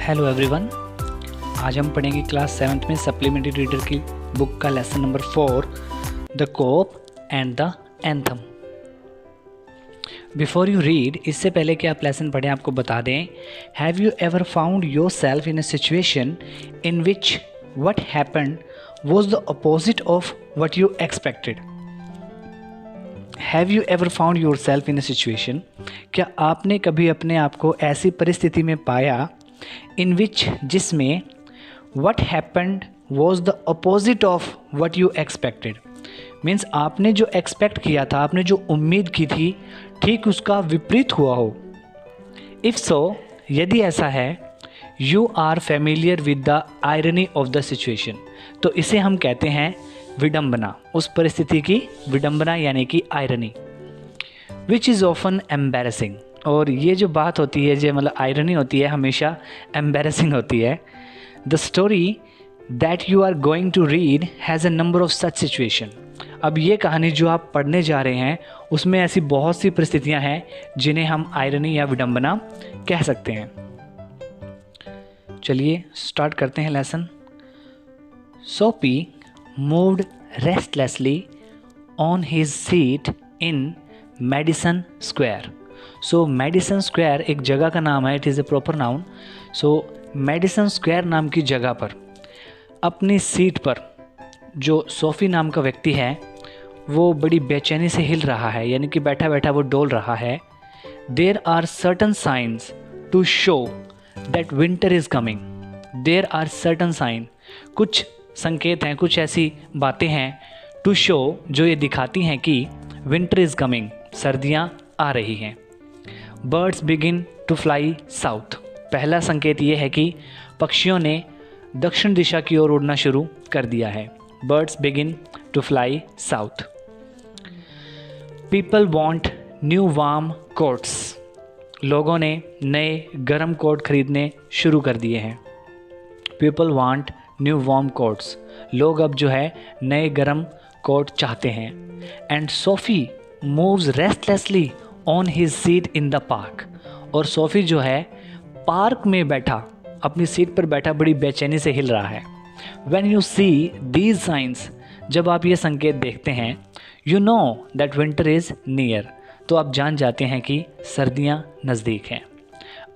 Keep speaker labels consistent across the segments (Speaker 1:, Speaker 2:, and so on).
Speaker 1: Hello everyone. आज हम पढ़ेंगे क्लास 7th में सप्लीमेंट्री रीडर की बुक का lesson number 4, the cop and the anthem. Before you read, इससे पहले कि आप लेसन पढ़ें आपको बता दें, have you ever found yourself in a situation in which what happened was the opposite of what you expected. Have you ever found yourself in a situation, क्या आपने कभी अपने आप को ऐसी परिस्थिति में पाया इन विच जिसमें what happened was the opposite of what you expected. Means आपने जो एक्सपेक्ट किया था, आपने जो उम्मीद की थी, ठीक उसका विपरीत हुआ हो। इफ़ सो, यदि ऐसा है, you are familiar with the irony of the situation, तो इसे हम कहते हैं विडंबना, उस परिस्थिति की विडंबना यानी कि irony. Which is often embarrassing, और ये जो बात होती है, जो मतलब आयरनी होती है, हमेशा एम्बेरसिंग होती है। The story that you are going to read has a number of such situation. अब ये कहानी जो आप पढ़ने जा रहे हैं उसमें ऐसी बहुत सी परिस्थितियां हैं जिन्हें हम आयरनी या विडंबना कह सकते हैं। चलिए स्टार्ट करते हैं lesson. Sophie moved restlessly on his seat in Madison Square. So Madison Square एक जगह का नाम है, it is a proper noun. So Madison Square नाम की जगह पर अपनी सीट पर जो सोफ़ी नाम का व्यक्ति है वो बड़ी बेचैनी से हिल रहा है, यानी कि बैठा बैठा वो डोल रहा है। There are certain science to show that winter is coming. There are certain sign, कुछ संकेत हैं, कुछ ऐसी बातें हैं, टू शो जो ये दिखाती हैं कि विंटर इज़ कमिंग, सर्दियाँ आ रही हैं। Birds begin to fly south, पहला संकेत ये है कि पक्षियों ने दक्षिण दिशा की ओर उड़ना शुरू कर दिया है। Birds begin to fly south. People want new warm coats, लोगों ने नए गर्म कोट खरीदने शुरू कर दिए हैं। People want new warm quotes, लोग अब जो है नए गर्म कोट चाहते हैं। And SoFi moves restlessly on his seat in the park, और सोफ़ी जो है पार्क में बैठा, अपनी सीट पर बैठा बड़ी बेचैनी से हिल रहा है। When you see these signs, जब आप ये संकेत देखते हैं, you know that winter is near, तो आप जान जाते हैं कि सर्दियाँ नज़दीक हैं।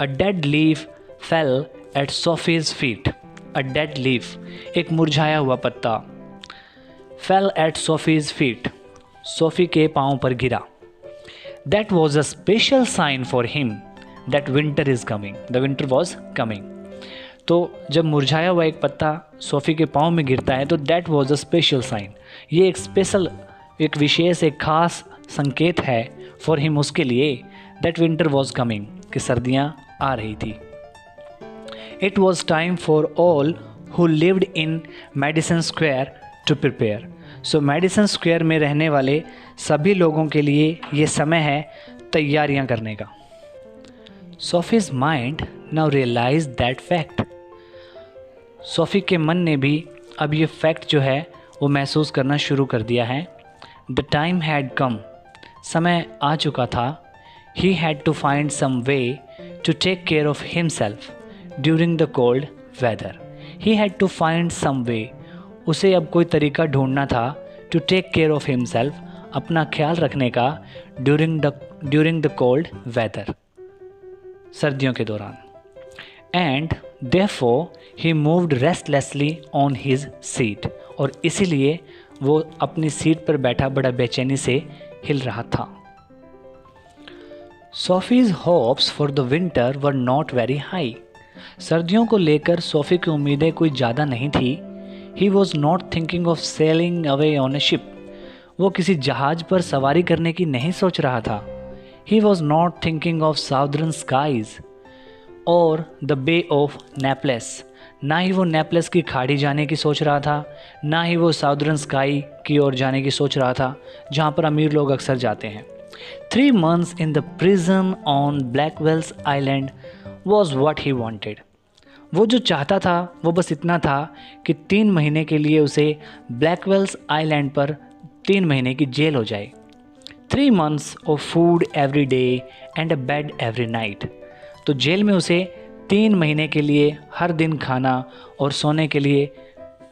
Speaker 1: A dead leaf fell at Sophie's feet. A dead leaf, एक मुरझाया हुआ पत्ता, fell at Sophie's feet, Sophie के पाँव पर गिरा। That was a special sign for him that winter is coming. The winter was coming. तो जब मुरझाया हुआ एक पत्ता सोफ़ी के पाँव में गिरता है तो that was a special sign. ये एक स्पेशल, एक विशेष, एक खास संकेत है for him, उसके लिए, that winter was coming, कि सर्दियाँ आ रही थी। It was time for all who lived in Madison Square to prepare. So Madison Square में रहने वाले सभी लोगों के लिए ये समय है तैयारियां करने का। Sophie's mind now realize that fact, Sophie के मन ने भी अब ये फैक्ट जो है वो महसूस करना शुरू कर दिया है। द टाइम हैड कम, समय आ चुका था। He had to find some way to take care of himself during the cold weather. He had to find some way, उसे अब कोई तरीका ढूंढना था, to take care of himself, अपना ख्याल रखने का, ड्यूरिंग द कोल्ड वेदर, सर्दियों के दौरान। And therefore he moved restlessly on his seat, और इसीलिए वो अपनी सीट पर बैठा बड़ा बेचैनी से हिल रहा था। Sophie's hopes for the winter were not very high, सर्दियों को लेकर सोफ़ी की उम्मीदें कोई ज़्यादा नहीं थी। He was not thinking of sailing away on a ship. वो किसी जहाज पर सवारी करने की नहीं सोच रहा था। He was not thinking of southern skies or the Bay of Naples. ना ही वो नेपलेस की खाड़ी जाने की सोच रहा था, ना ही वो साउदर्न स्काई की ओर जाने की सोच रहा था, जहाँ पर अमीर लोग अक्सर जाते हैं। 3 months in the prison on Blackwell's Island was what he wanted. वो जो चाहता था वो बस इतना था कि 3 महीने के लिए उसे ब्लैकवेल्स आइलैंड पर 3 महीने की जेल हो जाए। 3 months of food every day and a bed every night. तो जेल में उसे 3 महीने के लिए हर दिन खाना और सोने के लिए,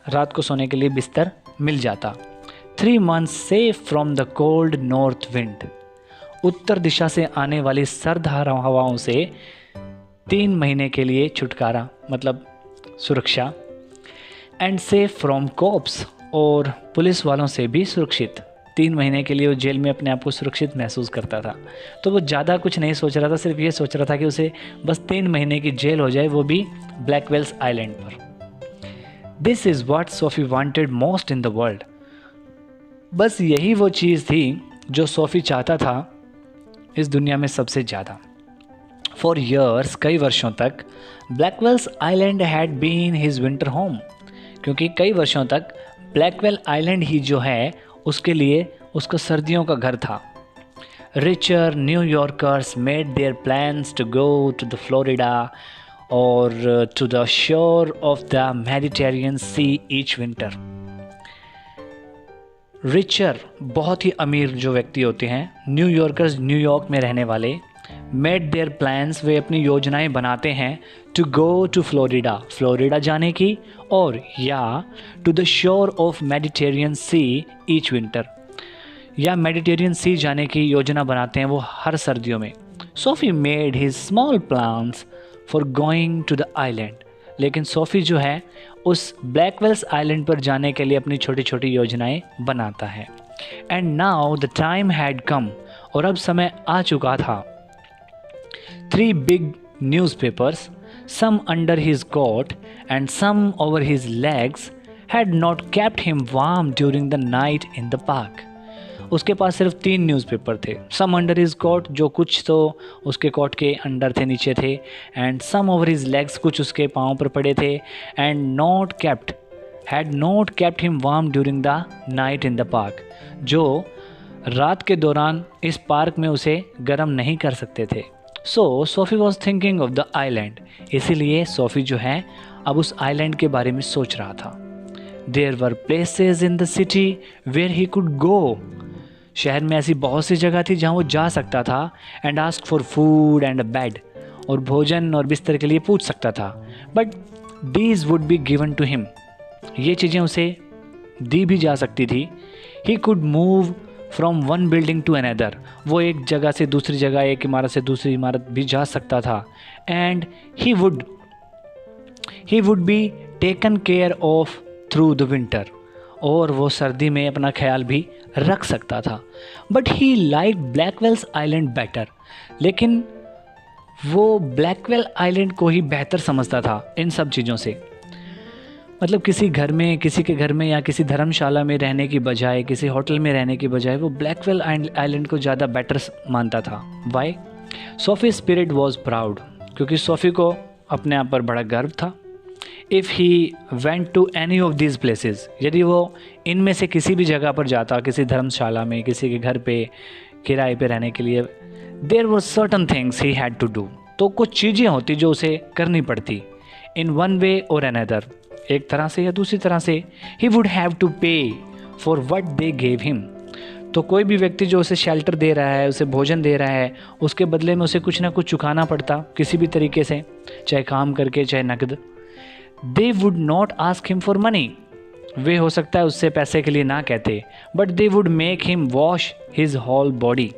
Speaker 1: रात को सोने के लिए बिस्तर मिल जाता। 3 months safe from the cold north wind, उत्तर दिशा से आने वाली सर्द हवाओं से 3 महीने के लिए छुटकारा, मतलब सुरक्षा। एंड सेफ फ्रॉम कॉप्स, और पुलिस वालों से भी सुरक्षित। 3 महीने के लिए वो जेल में अपने आप को सुरक्षित महसूस करता था। तो वो ज़्यादा कुछ नहीं सोच रहा था, सिर्फ ये सोच रहा था कि उसे बस 3 महीने की जेल हो जाए, वो भी ब्लैकवेल्स आइलैंड पर। This is what SoFi wanted most in the world. बस यही वो चीज़ थी जो सोफ़ी चाहता था इस दुनिया में सबसे ज़्यादा। फॉर ईयर्स, कई वर्षों तक, Blackwell's island had been his winter home, क्योंकि कई वर्षों तक ब्लैकवेल आइलैंड ही जो है उसके लिए उसका सर्दियों का घर था। Richer New Yorkers made their plans to go to the Florida or to the shore of the Mediterranean C each winter. Richer, बहुत ही अमीर जो व्यक्ति होते हैं, न्यूयॉर्कर्स, न्यूयॉर्क में रहने वाले, मेड देयर प्लान्स, वे अपनी योजनाएं बनाते हैं, to go to Florida, Florida जाने की, और या to the shore of Mediterranean C each winter, या मेडिटेरियन सी जाने की योजना बनाते हैं वो हर सर्दियों में। Soapy made his small plans for going to the island, लेकिन सोफ़ी जो है उस ब्लैकवेल्स आइलैंड पर जाने के लिए अपनी छोटी छोटी योजनाएं बनाता है। And now the time had come, और अब समय आ चुका था। 3 big newspapers, some under his coat and some over his legs, had not kept him warm during the night in the park. उसके पास सिर्फ 3 न्यूज़पेपर थे। सम अंडर हिज कोट, जो कुछ तो उसके कोट के अंडर थे, नीचे थे, and some over his legs, कुछ उसके पाँव पर पड़े थे, and had not kept him warm during the night in the park, जो रात के दौरान इस पार्क में उसे गर्म नहीं कर सकते थे। So Sophie was thinking of the island, इसीलिए सोफ़ी जो है अब उस आइलैंड के बारे में सोच रहा था। There were places in the city where he could go, शहर में ऐसी बहुत सी जगह थी जहाँ वो जा सकता था, and ask for food and a bed, और भोजन और बिस्तर के लिए पूछ सकता था। But these would be given to him, ये चीज़ें उसे दी भी जा सकती थी। He could move from one building to another, वो एक जगह से दूसरी जगह, एक इमारत से दूसरी इमारत भी जा सकता था। And he would be taken care of through the winter, और वो सर्दी में अपना ख्याल भी रख सकता था। But he like Blackwell's island better, लेकिन वो ब्लैकवेल आइलैंड को ही बेहतर समझता था इन सब चीज़ों से। मतलब किसी के घर में या किसी धर्मशाला में रहने की बजाय, किसी होटल में रहने की बजाय वो ब्लैकवेल आइलैंड को ज़्यादा बेटर मानता था। Why? Soapy spirit was proud, क्योंकि सोफ़ी को अपने आप पर बड़ा गर्व था। If he went to any of these places, यदि वो इनमें से किसी भी जगह पर जाता, किसी धर्मशाला में, किसी के घर पे किराए पे रहने के लिए, there were certain things he had to do, तो कुछ चीज़ें होती जो उसे करनी पड़ती। इन वन वे और अनदर, एक तरह से या दूसरी तरह से। ही वुड हैव टू पे for what they gave him, तो कोई भी व्यक्ति जो उसे शेल्टर दे रहा है, उसे भोजन दे रहा है, उसके बदले में उसे कुछ ना कुछ चुकाना पड़ता किसी भी तरीके से, चाहे काम करके चाहे नकद। They would not ask him for money, वे हो सकता है उससे पैसे के लिए ना कहते, but they would make him wash his whole body,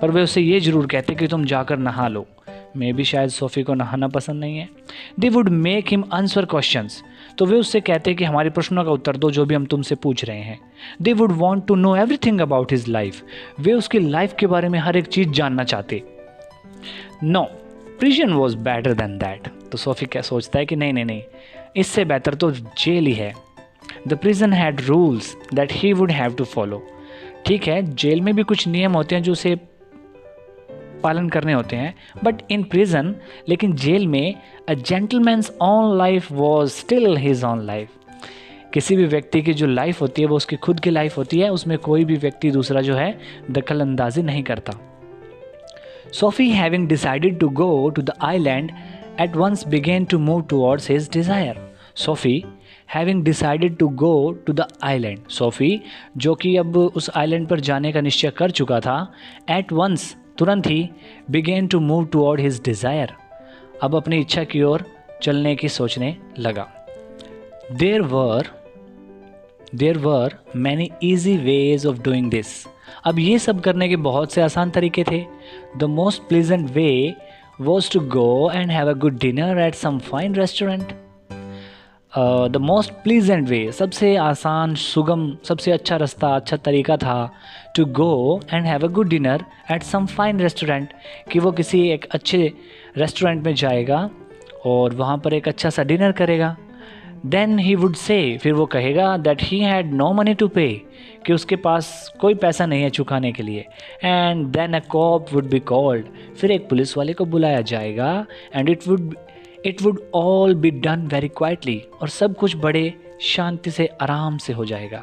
Speaker 1: पर वे उससे ये ज़रूर कहते कि तुम जाकर नहा लो। मैं भी शायद सोफ़ी को नहाना पसंद नहीं है। दे would make him answer questions, तो वे उससे कहते कि हमारे प्रश्नों का उत्तर दो जो भी हम तुमसे पूछ रहे हैं। They would want to know everything about his life, वे उसकी लाइफ के बारे में हर एक चीज़ जानना चाहते। No, prison was better than that, तो सोफ़ी क्या सोचता है कि नहीं, इससे बेहतर तो जेल ही है। The prison had rules that he would have to follow, ठीक है जेल में भी कुछ नियम होते हैं जो उसे पालन करने होते हैं, बट इन प्रिजन, लेकिन जेल में, a gentleman's own life was still his own life, किसी भी व्यक्ति की जो लाइफ होती है वो उसकी खुद की लाइफ होती है, उसमें कोई भी व्यक्ति दूसरा जो है दखल अंदाजी नहीं करता। Soapy having decided to go to the island at once began to move towards his desire. Soapy having decided to go to the island, Soapy जो कि अब उस आइलैंड पर जाने का निश्चय कर चुका था, एट वंस तुरंत ही began to move toward his desire, अब अपनी इच्छा की ओर चलने की सोचने लगा। There were many easy ways of doing this, अब ये सब करने के बहुत से आसान तरीके थे। The most pleasant way was to go and have a good dinner at some fine restaurant. The most pleasant way, सबसे आसान, सुगम, सबसे अच्छा रास्ता, अच्छा तरीका था to go and have a good dinner at some fine restaurant, कि वो किसी एक अच्छे रेस्टोरेंट में जाएगा और वहाँ पर एक अच्छा सा डिनर करेगा। देन ही वुड से, फिर वो कहेगा that he had no money to pay, कि उसके पास कोई पैसा नहीं है चुकाने के लिए। And then a cop would be called, फिर एक पुलिस वाले को बुलाया जाएगा। And it would all be done very quietly, और सब कुछ बड़े शांति से आराम से हो जाएगा।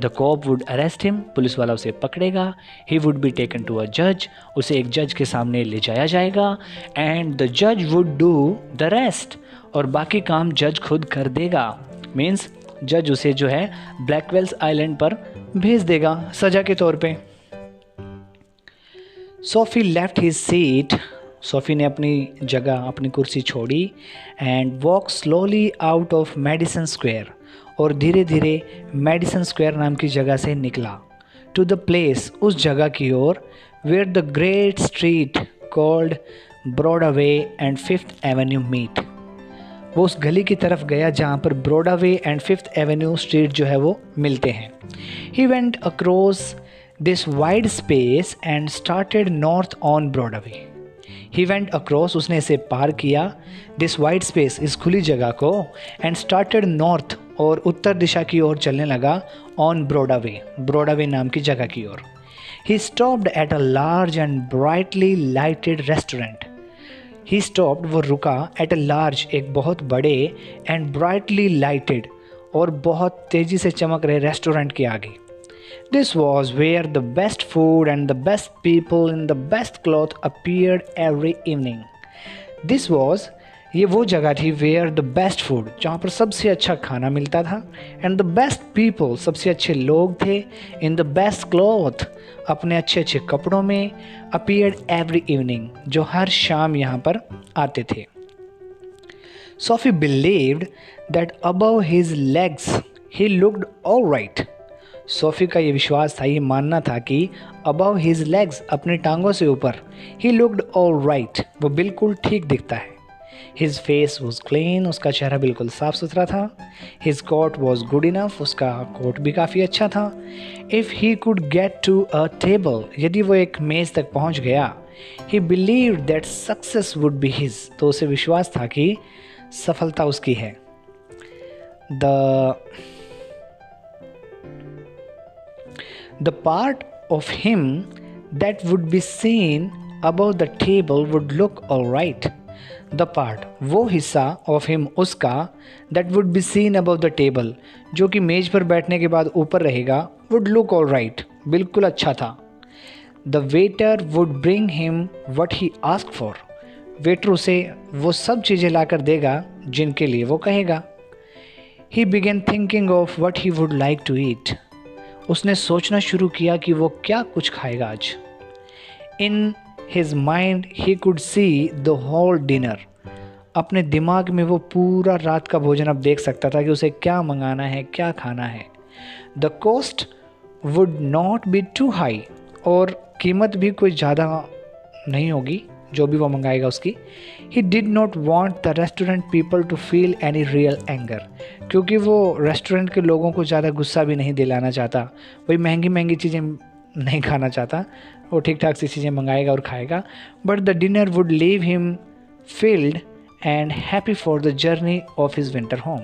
Speaker 1: The cop would arrest him, पुलिस वाला उसे पकड़ेगा। He would be taken to a जज, उसे एक जज के सामने ले जाया जाएगा। एंड द जज वुड डू द रेस्ट, और बाकी काम जज खुद कर देगा। मीन्स जज उसे जो है ब्लैकवेल्स आइलैंड पर भेज देगा सज़ा के तौर पे। Sophie left his seat, SoFi ने अपनी जगह, अपनी कुर्सी छोड़ी। And walk slowly out of Madison Square, और धीरे धीरे मेडिसन स्क्वायर नाम की जगह से निकला। टू द प्लेस, उस जगह की ओर, where the great street called Broadway and Fifth Avenue meet, वो उस गली की तरफ गया जहाँ पर Broadway and Fifth Avenue street जो है वो मिलते हैं। He went across this wide space and started north on Broadway. He went across, उसने इसे पार किया, दिस वाइड स्पेस, इस खुली जगह को, एंड स्टार्टेड नॉर्थ, और उत्तर दिशा की ओर चलने लगा, ऑन ब्रॉडवे, ब्रॉडवे नाम की जगह की ओर। He stopped at a large and brightly lighted restaurant. He stopped, वो रुका, एट अ लार्ज, एक बहुत बड़े, एंड ब्राइटली लाइटेड, और बहुत तेज़ी से चमक रहे रेस्टोरेंट के आगे। This was where the best food and the best people in the best cloth appeared every evening. This was, ये वो जगह थी, where the best food, जहाँ पर सबसे अच्छा खाना मिलता था, and the best people, सबसे अच्छे लोग थे, in the best cloth, अपने अच्छे अच्छे कपड़ों में, appeared every evening, जो हर शाम यहाँ पर आते थे। Sophie believed that above his legs he looked all right. SoFi का ये विश्वास था, ये मानना था कि अबव हिज लेग्स, अपनी टांगों से ऊपर, ही लुक्ड ऑल राइट, वो बिल्कुल ठीक दिखता है। हिज फेस वॉज क्लीन, उसका चेहरा बिल्कुल साफ सुथरा था। His coat was good enough, उसका कोट भी काफ़ी अच्छा था। If he could get to a table, यदि वो एक मेज़ तक पहुंच गया, he believed that success would be his, तो उसे विश्वास था कि सफलता उसकी है। The part of him that would be seen above the table would look all right. The part, वो हिस्सा, of him, उसका, that would be seen above the table, जो कि मेज पर बैठने के बाद ऊपर रहेगा, would look all right, बिल्कुल अच्छा था। The waiter would bring him what he asked for. Waiter उसे वो सब चीज़ें लाकर देगा जिनके लिए वो कहेगा। He began thinking of what he would like to eat. उसने सोचना शुरू किया कि वो क्या कुछ खाएगा आज। In his mind he could see the whole dinner, अपने दिमाग में वो पूरा रात का भोजन अब देख सकता था कि उसे क्या मंगाना है, क्या खाना है। The cost would not be too high, और कीमत भी कोई ज़्यादा नहीं होगी जो भी वो मंगाएगा उसकी। He did not want the restaurant people to feel any real anger, क्योंकि वो रेस्टोरेंट के लोगों को ज़्यादा गुस्सा भी नहीं दिलाना चाहता, वही महंगी महंगी चीज़ें नहीं खाना चाहता, वो ठीक ठाक सी चीज़ें मंगाएगा और खाएगा। But the dinner would leave him filled and happy for the journey of his winter home.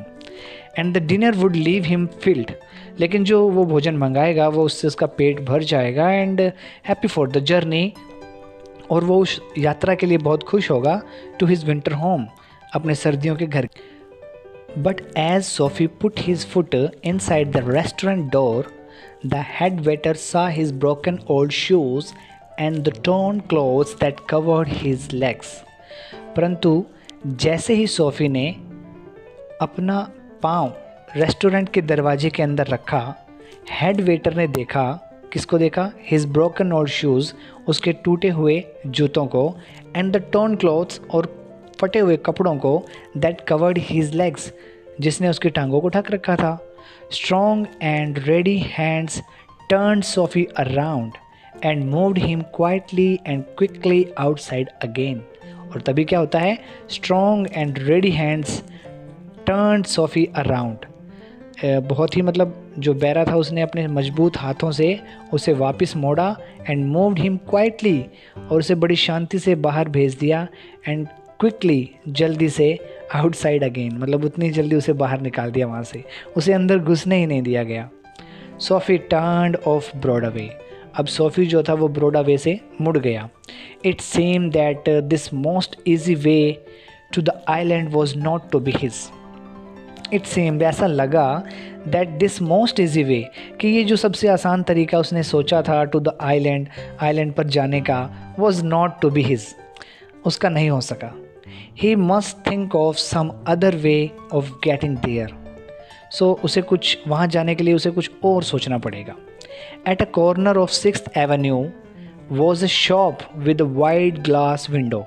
Speaker 1: And the dinner would leave him field, लेकिन जो वो भोजन मंगाएगा वो उससे उसका पेट भर जाएगा, and happy for the journey, और वो उस यात्रा के लिए बहुत खुश होगा, टू हिज विंटर होम, अपने सर्दियों के घर। But as Soapy put his foot inside the restaurant door, the head waiter saw his broken old shoes and the torn clothes that covered his legs. परंतु जैसे ही सोफी ने अपना पाँव restaurant के दरवाजे के अंदर रखा, हेड वेटर ने देखा किसको देखा? हिज ब्रोकन ओल्ड शूज़, उसके टूटे हुए जूतों को, एंड द टॉर्न क्लॉथ्स, और फटे हुए कपड़ों को, दैट कवर्ड हिज लेग्स, जिसने उसकी टांगों को ढक रखा था। Strong and ready hands turned Sophie around and moved him quietly and quickly outside again. और तभी क्या होता है? Strong and ready hands turned Sophie around. बहुत ही मतलब जो बैरा था उसने अपने मजबूत हाथों से उसे वापस मोड़ा, and moved him quietly, और उसे बड़ी शांति से बाहर भेज दिया, and quickly, जल्दी से, outside again, मतलब उतनी जल्दी उसे बाहर निकाल दिया वहाँ से, उसे अंदर घुसने ही नहीं दिया गया। सोफ़ी टर्न्ड ऑफ ब्रॉडवे, अब सोफ़ी जो था वो ब्रॉडवे से मुड़ गया। It seem that this most easy way to the island was not to be his. It seemed, ऐसा लगा, that this most easy way, कि ये जो सबसे आसान तरीका उसने सोचा था टू द आइलैंड पर जाने का, was not to be his, उसका नहीं हो सका। He must think of some other way of getting there, so उसे कुछ वहाँ जाने के लिए उसे कुछ और सोचना पड़ेगा। At a corner of 6th Avenue was a shop with a wide glass window.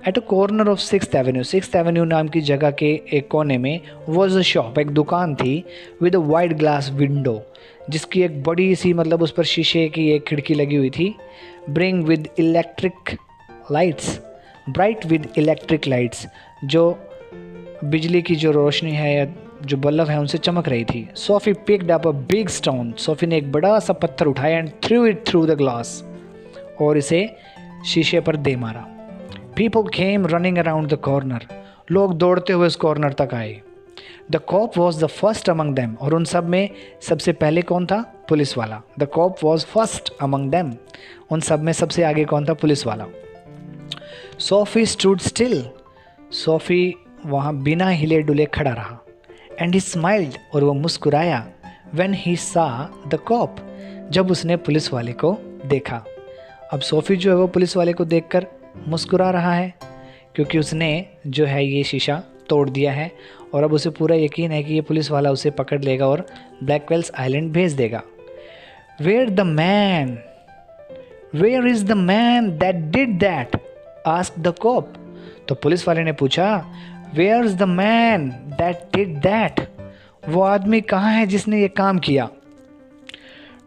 Speaker 1: At a corner of 6th Avenue, 6th Avenue नाम की जगह के एक कोने में वॉज अ शॉप, एक दुकान थी, with a wide glass window, जिसकी एक बड़ी सी मतलब उस पर शीशे की एक खिड़की लगी हुई थी। Bring with electric lights, bright with electric lights, जो बिजली की जो रोशनी है या जो बल्ब है उनसे चमक रही थी। Soapy picked up a big stone, Soapy ने एक बड़ा सा पत्थर उठाया, and threw it through the glass, और इसे शीशे पर दे मारा। People came running around the corner, लोग दौड़ते हुए उस कॉर्नर तक आए। The cop was the first among them, और उन सब में सबसे पहले कौन था? पुलिस वाला। The cop was first among them, उन सब में सबसे आगे कौन था? पुलिस वाला। सोफ़ी स्टूड स्टिल, सोफ़ी वहाँ बिना हिले डुले खड़ा रहा। एंड ही स्माइल्ड, और वो मुस्कुराया। व्हेन ही सा द कॉप, जब उसने पुलिस वाले को देखा। अब सोफ़ी जो है वो पुलिस वाले को देखकर मुस्कुरा रहा है, क्योंकि उसने जो है ये शीशा तोड़ दिया है, और अब उसे पूरा यकीन है कि ये पुलिस वाला उसे पकड़ लेगा और ब्लैकवेल्स आइलैंड भेज देगा। Where is the man that did that, asked the cop. तो पुलिस वाले ने पूछा, where is the man that did that, वो आदमी कहाँ है जिसने ये काम किया?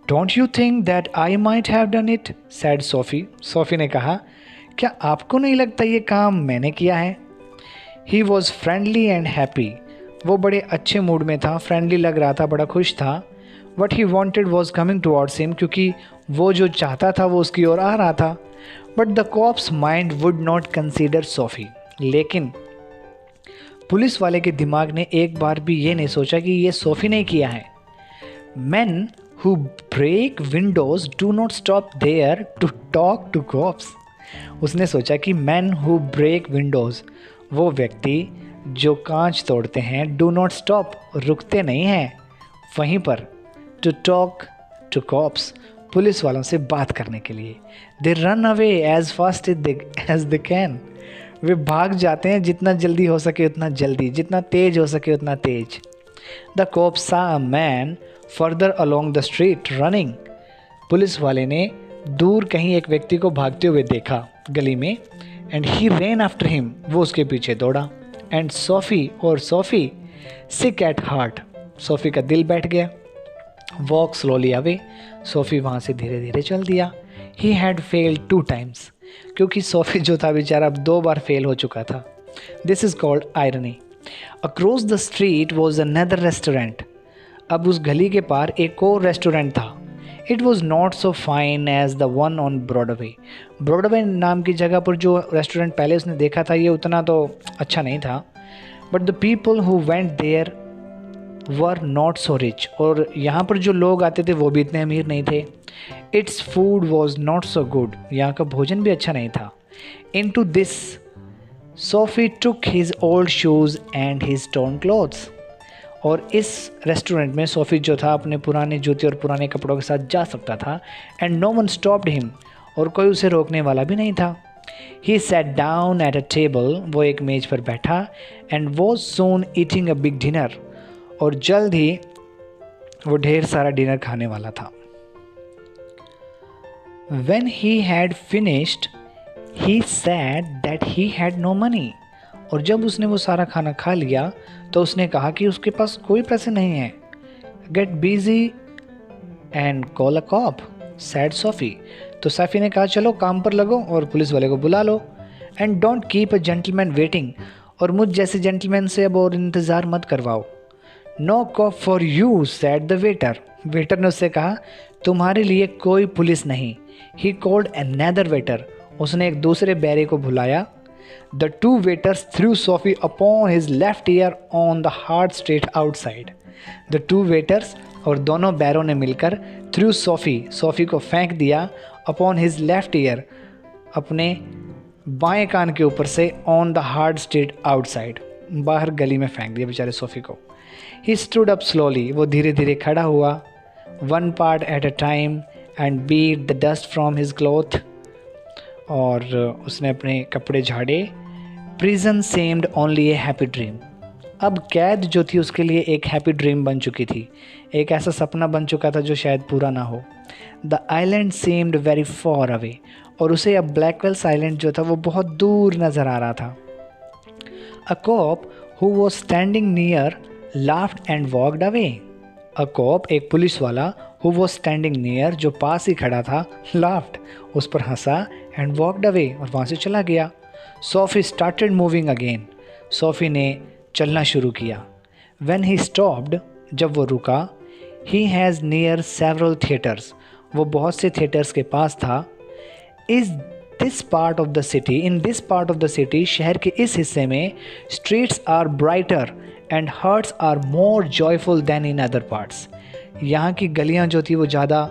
Speaker 1: Don't you think that I might have done it, said Soapy, Soapy ने कहा, क्या आपको नहीं लगता ये काम मैंने किया है? He was friendly and happy, वो बड़े अच्छे मूड में था, फ्रेंडली लग रहा था, बड़ा खुश था। What he wanted was coming towards him, क्योंकि वो जो चाहता था वो उसकी ओर आ रहा था। But the cop's mind would not consider Soapy, लेकिन पुलिस वाले के दिमाग ने एक बार भी ये नहीं सोचा कि ये सोफ़ी ने किया है। Men who break windows do not stop there to talk to cops. उसने सोचा कि men who break windows, वो व्यक्ति जो कांच तोड़ते हैं, do not stop, रुकते नहीं हैं वहीं पर, to talk to cops, police वालों से बात करने के लिए। They run away as fast as they can. वे भाग जाते हैं जितना जल्दी हो सके उतना जल्दी, जितना तेज हो सके उतना तेज। द कॉप सा a man further along the street running, police वाले ने दूर कहीं एक व्यक्ति को भागते हुए देखा गली में। And he rain after him, वो उसके पीछे दौड़ा। And SoFi sick at heart, SoFi का दिल बैठ गया। वॉक स्लोली अवे, सोफ़ी वहाँ से धीरे धीरे चल दिया। ही हैड फेल्ड 2 times, क्योंकि सोफ़ी जो था बेचारा अब 2 बार फेल हो चुका था। This is called irony. Across the street was another restaurant, अब उस गली के पार एक और रेस्टोरेंट था। It was not so fine as the one on Broadway, Broadway नाम की जगह पर जो रेस्टोरेंट पहले उसने देखा था ये उतना तो अच्छा नहीं था। But the people who went there were not so rich, और यहाँ पर जो लोग आते थे वो भी इतने अमीर नहीं थे। Its food was not so good, यहाँ का भोजन भी अच्छा नहीं था। Into this Soapy took his old shoes and his torn clothes, और इस रेस्टोरेंट में सोफ़ी जो था अपने पुराने जूते और पुराने कपड़ों के साथ जा सकता था। And no one stopped him, और कोई उसे रोकने वाला भी नहीं था। He sat down at a table, वो एक मेज पर बैठा। And was soon eating a big dinner, और जल्द ही वो ढेर सारा डिनर खाने वाला था। When he had finished, he said that he had no money. और जब उसने वो सारा खाना खा लिया तो उसने कहा कि उसके पास कोई पैसे नहीं हैं. Get busy and call a cop, said Sophie. तो सफ़ी ने कहा चलो काम पर लगो और पुलिस वाले को बुला लो. And don't keep a gentleman waiting. और मुझ जैसे जेंटलमैन से अब और इंतज़ार मत करवाओ. No cop for you, said the waiter. Waiter ने उससे कहा तुम्हारे लिए कोई पुलिस नहीं. He called another waiter. उसने एक दूसरे बैरे को बुलाया. The two waiters threw Sophie upon his left ear on the hard street outside. The two waiters और दोनों बैरों ने मिलकर threw Sophie को फेंक दिया upon his left ear, अपने बाएं कान के ऊपर से on the hard street outside, बाहर गली में फेंक दिया बेचारे सोफ़ी को. He stood up slowly. वो धीरे धीरे खड़ा हुआ. One part at a time and beat the dust from his cloth. और उसने अपने कपड़े झाड़े. Prison seemed only a happy dream. अब कैद जो थी उसके लिए एक हैप्पी ड्रीम बन चुकी थी. एक ऐसा सपना बन चुका था जो शायद पूरा ना हो. The island seemed very far away. और उसे अब ब्लैकवेल्स आइलैंड जो था वो बहुत दूर नज़र आ रहा था. A cop who was standing near laughed and walked away. A cop, एक पुलिस वाला, who was standing near, जो पास ही खड़ा था, laughed, उस पर हंसा, and walked away, और वहाँ से चला गया. Sophie started moving again. SoFi ने चलना शुरू किया. When he stopped, जब वो रुका, he has near several theaters. वो बहुत से थिएटर्स के पास था. Is this part of the city, in this part of the city, शहर के इस हिस्से में streets are brighter and hearts are more joyful than in other parts. यहाँ की गलियाँ जो थी वो ज़्यादा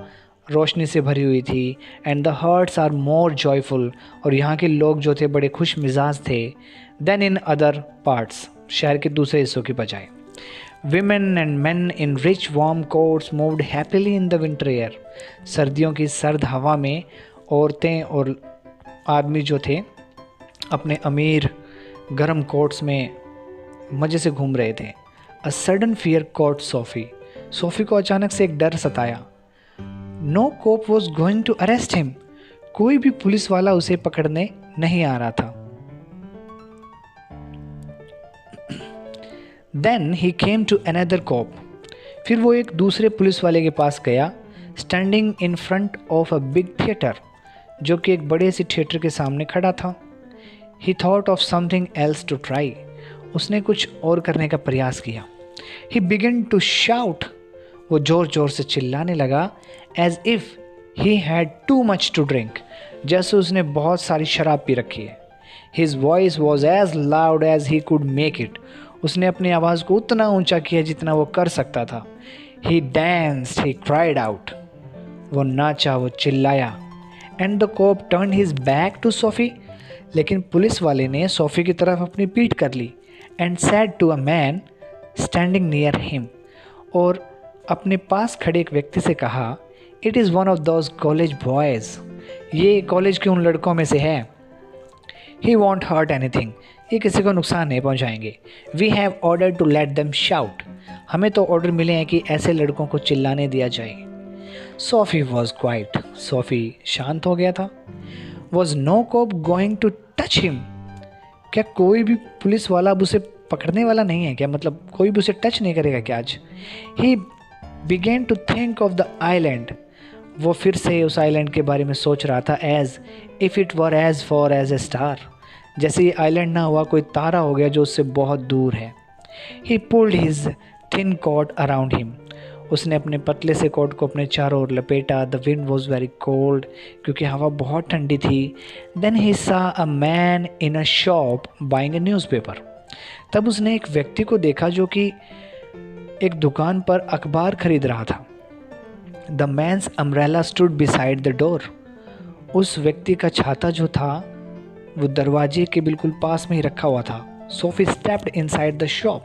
Speaker 1: रोशनी से भरी हुई थी. and the hearts are more joyful, और यहाँ के लोग जो थे बड़े खुश मिजाज थे. than in other parts, शहर के दूसरे हिस्सों की बजाय. Women and men in rich warm coats moved happily in the winter air. सर्दियों की सर्द हवा में औरतें और आदमी जो थे अपने अमीर गर्म कोट्स में मज़े से घूम रहे थे. A sudden fear caught Sophie. SoFi को अचानक से एक डर सताया. No cop was going to arrest him. कोई भी पुलिस वाला उसे पकड़ने नहीं आ रहा था. Then he came to another cop. फिर वो एक दूसरे पुलिस वाले के पास गया. Standing in front of a big theater, जो कि एक बड़े से थिएटर के सामने खड़ा था. He thought of something else to try. उसने कुछ और करने का प्रयास किया. He began to shout. वो ज़ोर ज़ोर से चिल्लाने लगा. As if he had too much to drink. जैसे उसने बहुत सारी शराब पी रखी है. His voice was as loud as he could make it. उसने अपनी आवाज़ को उतना ऊंचा किया जितना वो कर सकता था. He danced, he cried out. वो नाचा, वो चिल्लाया. And the cop turned his back to Sophie. लेकिन पुलिस वाले ने सोफ़ी की तरफ अपनी पीठ कर ली. And said to a man standing near him. और अपने पास खड़े एक व्यक्ति से कहा, It is one of those college boys. ये कॉलेज के उन लड़कों में से है. He won't hurt anything. ये किसी को नुकसान नहीं पहुंचाएंगे. We have ordered to let them shout. हमें तो ऑर्डर मिले हैं कि ऐसे लड़कों को चिल्लाने दिया जाए. Sophie was quiet. सोफ़ी शांत हो गया था. Was no cop going to touch him? क्या कोई भी पुलिस वाला अब उसे पकड़ने वाला नहीं है क्या? मतलब कोई भी उसे टच नहीं करेगा क्या आज? He began to think of the island. वो फिर से उस आइलैंड के बारे में सोच रहा था. As if it were as far as a star. जैसे ये आइलैंड ना हुआ कोई तारा हो गया जो उससे बहुत दूर है. He pulled his thin coat around him. उसने अपने पतले से कोट को अपने चारों ओर लपेटा. The wind was very cold, क्योंकि हवा बहुत ठंडी थी. Then he saw a man in a shop buying a newspaper. तब उसने एक व्यक्ति को देखा जो कि एक दुकान पर अखबार खरीद रहा था. The man's umbrella stood beside the door. उस व्यक्ति का छाता जो था वो दरवाजे के बिल्कुल पास में ही रखा हुआ था. Sophie stepped inside the shop.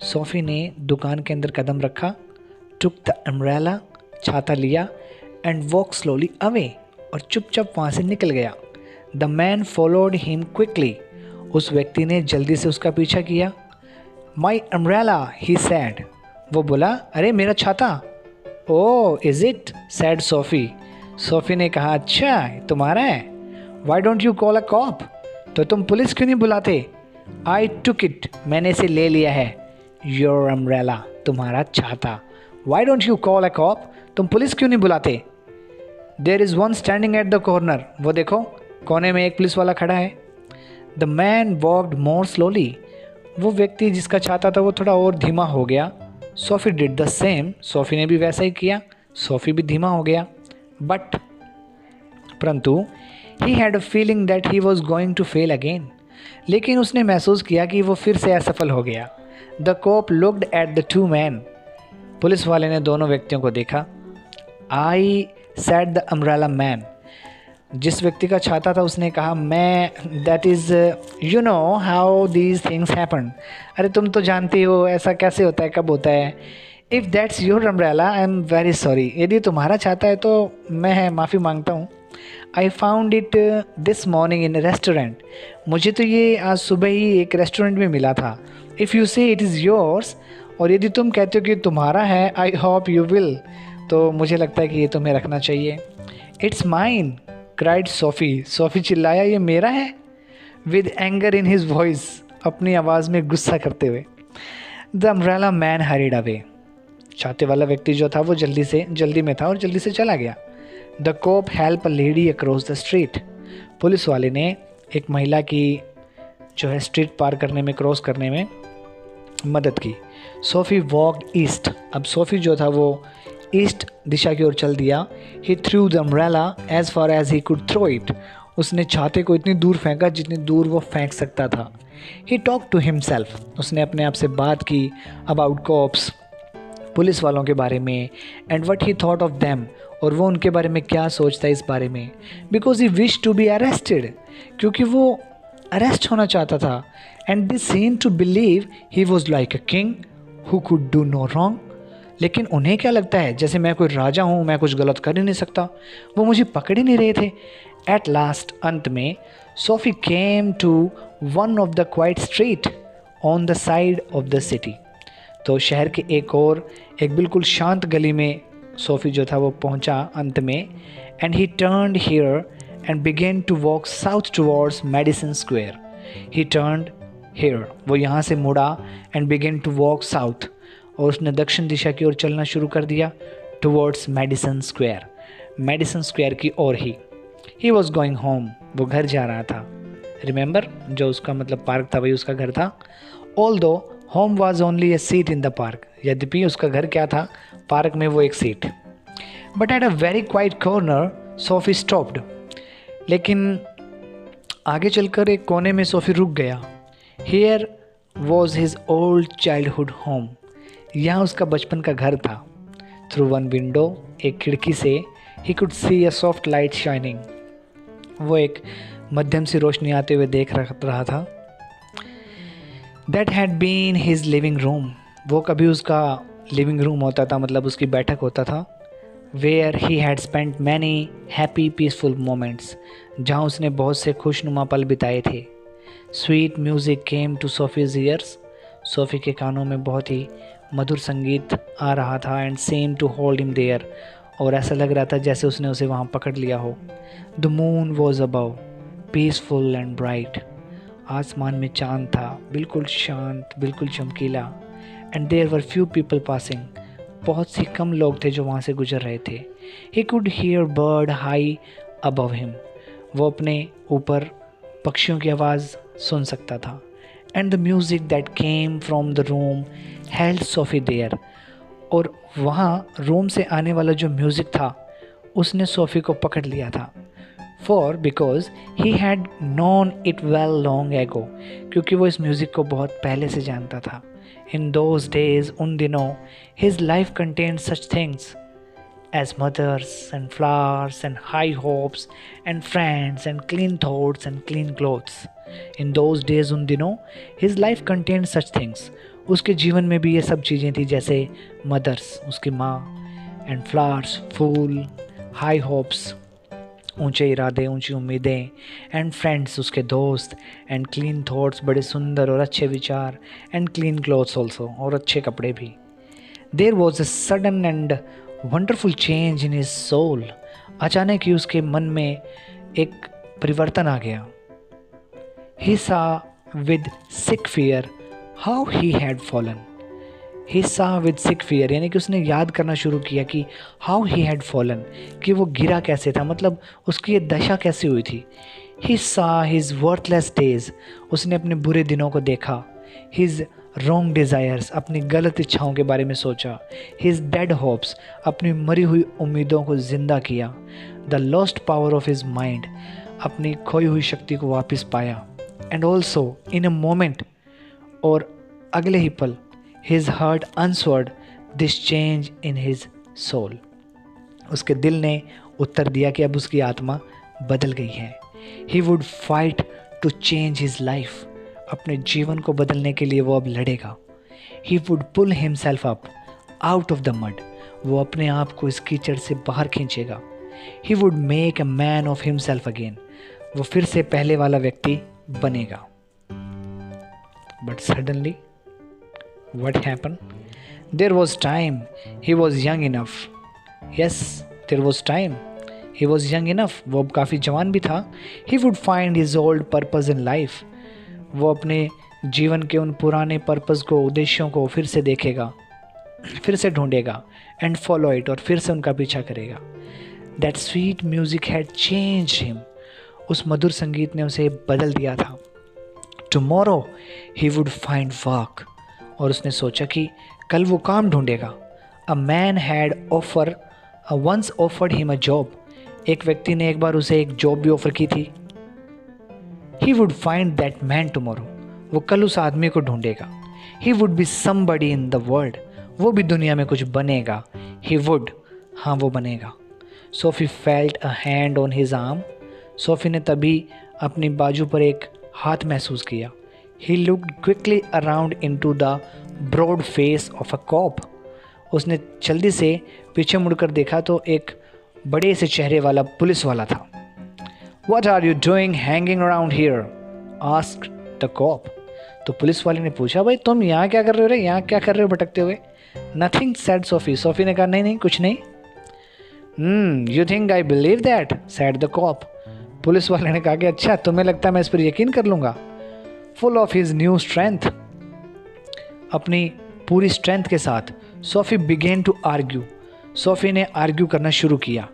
Speaker 1: SoFi ने दुकान के अंदर कदम रखा. Took the umbrella, छाता लिया, and walked slowly away, और चुपचाप वहाँ से निकल गया. The man followed him quickly. उस व्यक्ति ने जल्दी से उसका पीछा किया. My umbrella, he said. वो बोला, अरे मेरा छाता. Oh, is it? said Sophie. Sophie ने कहा, अच्छा तुम्हारा है, Y don't you call a corp, तो तुम पुलिस क्यों नहीं बुलाते? आई टुक इट, मैंने इसे ले लिया है। योर अम्ब्रेला, तुम्हारा छाता। Why don't you call a cop, तुम पुलिस क्यों नहीं बुलाते? There is one standing at the corner, वो देखो कोने में एक पुलिस वाला खड़ा है। The man walked more slowly, वो व्यक्ति जिसका छाता था वो थोड़ा और धीमा हो गया। Sophie did the same, Sophie ने भी वैसा ही किया, सोफी भी धीमा हो गया। बट परंतु he had a feeling that he was going to fail again, लेकिन उसने महसूस किया कि वो फिर से असफल हो गया। The cop looked at the two man, पुलिस वाले ने दोनों व्यक्तियों को देखा। I said the umbrella man, जिस व्यक्ति का छाता था उसने कहा, मैं that is you know how these things happen, अरे तुम तो जानती हो ऐसा कैसे होता है, कब होता है। If that's your umbrella I am very sorry, यदि तुम्हारा छाता है तो मैं माफ़ी मांगता हूँ। I found it this morning in restaurant, मुझे तो ये आज सुबह ही एक रेस्टोरेंट में मिला था। इफ़ यू से इट इज़ योर्स, और यदि तुम कहते हो कि तुम्हारा है, आई होप यू विल, तो मुझे लगता है कि ये तुम्हें रखना चाहिए। It's mine, cried SoFi, SoFi चिल्लाया, ये मेरा है। With anger in his voice, अपनी आवाज़ में गुस्सा करते हुए। The umbrella man hurried away, छाते वाला व्यक्ति जो था वो जल्दी में था और जल्दी से चला गया। The cop help a lady across the street, पुलिस वाले ने एक महिला की जो है स्ट्रीट पार करने में, क्रॉस करने में मदद की। सोफ़ी वॉकड ईस्ट, अब सोफ़ी जो था वो ईस्ट दिशा की ओर चल दिया। He threw the umbrella as far as he could throw it, उसने छाते को इतनी दूर फेंका जितनी दूर वो फेंक सकता था। ही टॉक टू हिमसेल्फ, उसने अपने आप से बात की अबाउट कॉप्स, पुलिस वालों के बारे में, and what he thought of them, और वो उनके बारे में क्या सोचता है इस बारे में। Because he wish to be arrested, क्योंकि वो अरेस्ट होना चाहता था। And this seemed to believe he was like a king who could do no wrong, लेकिन उन्हें क्या लगता है जैसे मैं कोई राजा हूँ, मैं कुछ गलत कर ही नहीं सकता, वो मुझे पकड़ ही नहीं रहे थे। एट लास्ट, अंत में, Soapy came to one of the quiet street on the side of the city, तो शहर के एक बिल्कुल शांत गली में सोफ़ी जो था वो पहुंचा अंत में। And he turned here and began to walk south towards Madison Square, he turned here, वो यहाँ से मुड़ा, and began to walk south, और उसने दक्षिण दिशा की ओर चलना शुरू कर दिया, टुवर्ड्स मेडिसन स्क्वायर की ओर ही वॉज गोइंग होम, वो घर जा रहा था। रिमेंबर, जो उसका मतलब पार्क था वही उसका घर था। ऑल दो home was only A seat in the park, यद्यपि उसका घर क्या था, पार्क में वो एक seat. But at a very quite corner SoFi stopped, लेकिन आगे चलकर एक कोने में सोफ़ी रुक गया। Here was his old childhood home, यहाँ उसका बचपन का घर था। थ्रू वन विंडो, एक खिड़की से, ही could C a soft light shining, वो एक मध्यम सी रोशनी आते हुए देख रहा था। That had been his living room, वो कभी उसका लिविंग रूम होता था, मतलब उसकी बैठक होता था। Where he had spent many happy peaceful moments, जहाँ उसने बहुत से खुशनुमा पल बिताए थे। Sweet music came to Soapy's ears, Soapy के कानों में बहुत ही मधुर संगीत आ रहा था। And seemed to hold him there, और ऐसा लग रहा था जैसे उसने उसे वहाँ पकड़ लिया हो। The moon was above, peaceful and bright, आसमान में चांद था, बिल्कुल शांत, बिल्कुल चमकीला। And there were few people passing, बहुत सी कम लोग थे जो वहाँ से गुजर रहे थे। He could hear bird high above him, वो अपने ऊपर पक्षियों की आवाज़ सुन सकता था। And the music that came from the room held Soapy there, और वहाँ रूम से आने वाला जो म्यूज़िक था उसने सोफ़ी को पकड़ लिया था। For because he had known it well long ago, क्योंकि वो इस म्यूज़िक को बहुत पहले से जानता था। इन दोज डेज, उन दिनों, his life contained such things as mothers and flowers and high hopes and friends and clean thoughts and clean clothes. In those days, उन दिनों, his life contained such things. उसके जीवन में भी ये सब चीज़ें थी, जैसे mothers, उसकी माँ, and flowers, fool, high hopes, ऊंचे इरादे, ऊंची उम्मीदें, and friends, उसके दोस्त, and clean thoughts, बड़े सुंदर और अच्छे विचार, and clean clothes also, और अच्छे कपड़े भी. There was a sudden and wonderful change in his soul. अचानक ही उसके मन में एक परिवर्तन आ गया। He saw with sick fear how he had fallen. He saw with sick fear यानी कि उसने याद करना शुरू किया कि हाउ ही हैड फॉलन, कि वो गिरा कैसे था, मतलब उसकी ये दशा कैसे हुई थी। ही सा हिज वर्थलेस डेज, उसने अपने बुरे दिनों को देखा। हिज रॉन्ग डिज़ायर्स, अपनी गलत इच्छाओं के बारे में सोचा। हिज डेड होप्स, अपनी मरी हुई उम्मीदों को ज़िंदा किया। The lost power of his mind, अपनी खोई हुई शक्ति को वापस पाया। And also in a moment, और अगले ही पल, his heart answered this change in his soul, उसके दिल ने उत्तर दिया कि अब उसकी आत्मा बदल गई है। He would fight to change his life, अपने जीवन को बदलने के लिए वो अब लड़ेगा। He would pull himself up out of the mud, वो अपने आप को इस कीचड़ से बाहर खींचेगा। He would make a man of himself again, वो फिर से पहले वाला व्यक्ति बनेगा। But suddenly what happened? There was time. He was young enough. Yes, there was time. He was young enough. वो अब काफ़ी जवान भी था. He would find his old purpose in life. वो अपने जीवन के उन पुराने पर्पस को, उद्देश्यों को फिर से देखेगा, फिर से ढूंढेगा, एंड फॉलो इट, और फिर से उनका पीछा करेगा। That sweet music had changed him, उस मधुर संगीत ने उसे बदल दिया था। Tomorrow he would find work, और उसने सोचा कि कल वो काम ढूंढेगा। A man had once offered him a job, एक व्यक्ति ने एक बार उसे एक जॉब भी ऑफर की थी। He would find that man tomorrow, वो कल उस आदमी को ढूंढेगा। He would be somebody in the world, वो भी दुनिया में कुछ बनेगा। ही वुड, हाँ वो बनेगा। Sophie felt a hand on his arm, Sophie ने तभी अपनी बाजू पर एक हाथ महसूस किया। He looked quickly around into the broad face of a cop. उसने जल्दी से पीछे मुड़कर देखा तो एक बड़े से चेहरे वाला पुलिस वाला था। What are you doing hanging around here? asked the cop. तो पुलिस वाले ने पूछा, भाई तुम यहाँ क्या कर रहे हो रे, यहाँ क्या कर रहे हो भटकते हुए? Nothing said Sophie. सोफी ने कहा नहीं नहीं कुछ नहीं। You think I believe that? said the cop. Police वाले ने कहा कि अच्छा तुम्हें लगता है मैं इस पर यकीन कर लूँगा। Full of his new strength, अपनी पूरी स्ट्रेंथ के साथ Soapy began to argue, Soapy ने आर्ग्यू करना शुरू किया।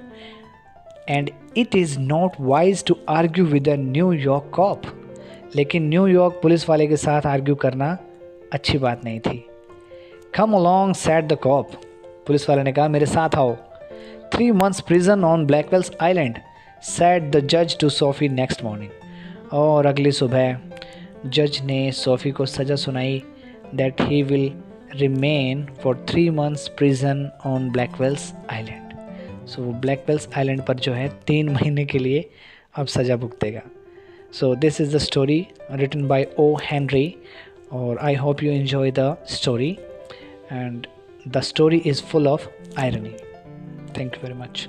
Speaker 1: And it is not wise to argue with a New York cop, लेकिन न्यूयॉर्क पुलिस वाले के साथ आर्ग्यू करना अच्छी बात नहीं थी। Come along said the cop, police वाले ने कहा मेरे साथ आओ। 3 months prison on Blackwell's island said the जज टू सोफी नेक्स्ट मॉर्निंग, और अगली सुबह जज ने सोफ़ी को सज़ा सुनाई that he will remain for 3 months prison on Blackwell's island. So वो ब्लैकवेल्स आइलैंड पर जो है 3 महीने के लिए अब सज़ा भुगतेगा। So this is the story written by O Henry, और I hope you enjoy the story, and the story is full of irony. Thank you very much.